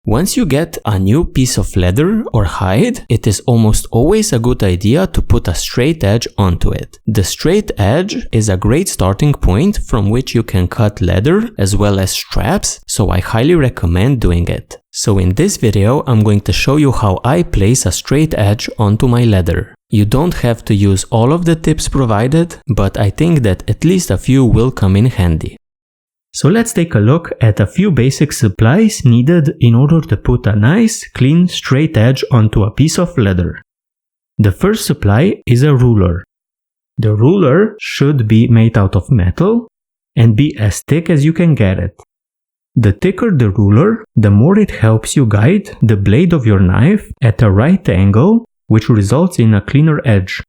Once you get a new piece of leather or hide, it is almost always a good idea to put a straight edge onto it. The straight edge is a great starting point from which you can cut leather as well as straps, so I highly recommend doing it. So in this video, I'm going to show you how I place a straight edge onto my leather. You don't have to use all of the tips provided, but I think that at least a few will come in handy. So let's take a look at a few basic supplies needed in order to put a nice, clean, straight edge onto a piece of leather. The first supply is a ruler. The ruler should be made out of metal and be as thick as you can get it. The thicker the ruler, the more it helps you guide the blade of your knife at a right angle, which results in a cleaner edge.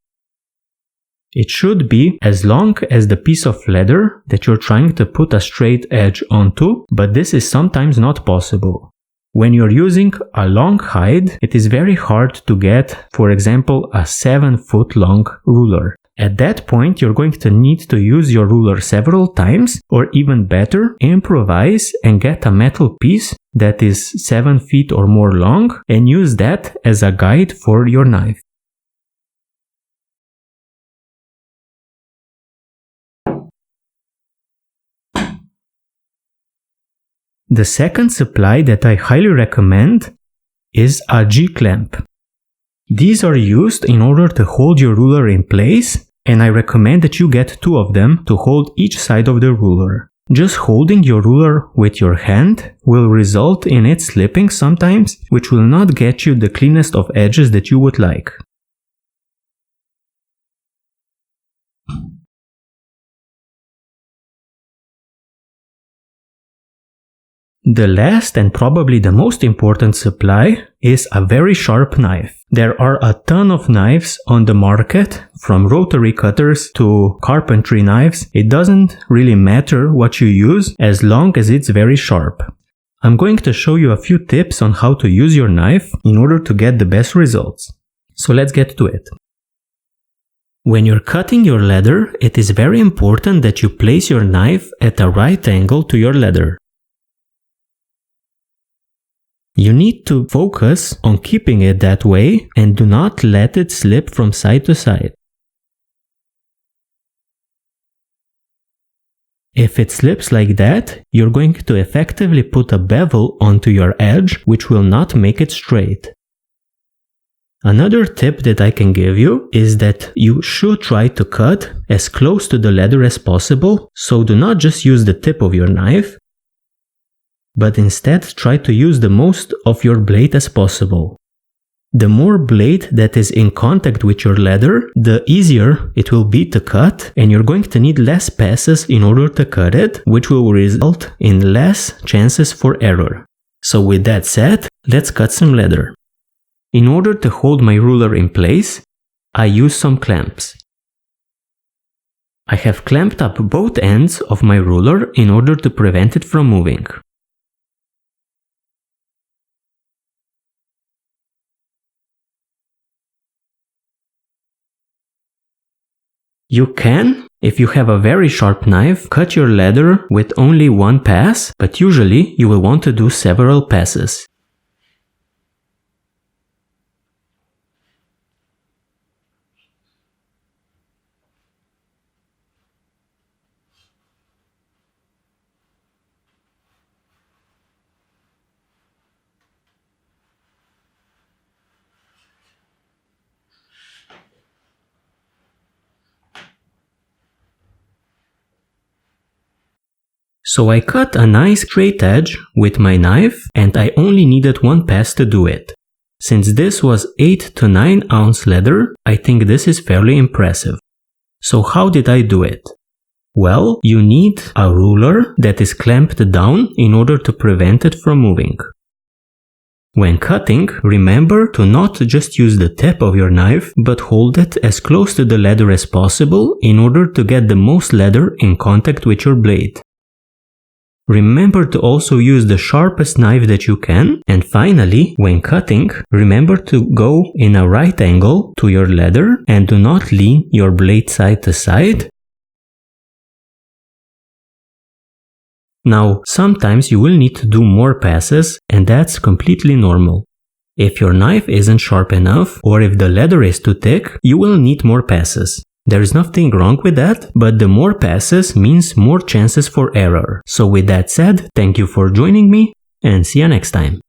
It should be as long as the piece of leather that you're trying to put a straight edge onto, but this is sometimes not possible. When you're using a long hide, it is very hard to get, for example, a 7-foot long ruler. At that point, you're going to need to use your ruler several times, or even better, improvise and get a metal piece that is 7 feet or more long and use that as a guide for your knife. The second supply that I highly recommend is a G-clamp. These are used in order to hold your ruler in place, and I recommend that you get 2 of them to hold each side of the ruler. Just holding your ruler with your hand will result in it slipping sometimes, which will not get you the cleanest of edges that you would like. The last and probably the most important supply is a very sharp knife. There are a ton of knives on the market, from rotary cutters to carpentry knives. It doesn't really matter what you use as long as it's very sharp. I'm going to show you a few tips on how to use your knife in order to get the best results. So let's get to it. When you're cutting your leather, it is very important that you place your knife at a right angle to your leather. You need to focus on keeping it that way and do not let it slip from side to side. If it slips like that, you're going to effectively put a bevel onto your edge, which will not make it straight. Another tip that I can give you is that you should try to cut as close to the leather as possible, so do not just use the tip of your knife, but instead try to use the most of your blade as possible. The more blade that is in contact with your leather, the easier it will be to cut, and you're going to need less passes in order to cut it, which will result in less chances for error. So with that said, let's cut some leather. In order to hold my ruler in place, I use some clamps. I have clamped up both ends of my ruler in order to prevent it from moving. You can, if you have a very sharp knife, cut your leather with only one pass, but usually you will want to do several passes. So I cut a nice straight edge with my knife, and I only needed one pass to do it. Since this was 8 to 9 ounce leather, I think this is fairly impressive. So how did I do it? Well, you need a ruler that is clamped down in order to prevent it from moving. When cutting, remember to not just use the tip of your knife, but hold it as close to the leather as possible in order to get the most leather in contact with your blade. Remember to also use the sharpest knife that you can, and finally, when cutting, remember to go in a right angle to your leather and do not lean your blade side to side. Now, sometimes you will need to do more passes, and that's completely normal. If your knife isn't sharp enough, or if the leather is too thick, you will need more passes. There is nothing wrong with that, but the more passes means more chances for error. So with that said, thank you for joining me, and see you next time.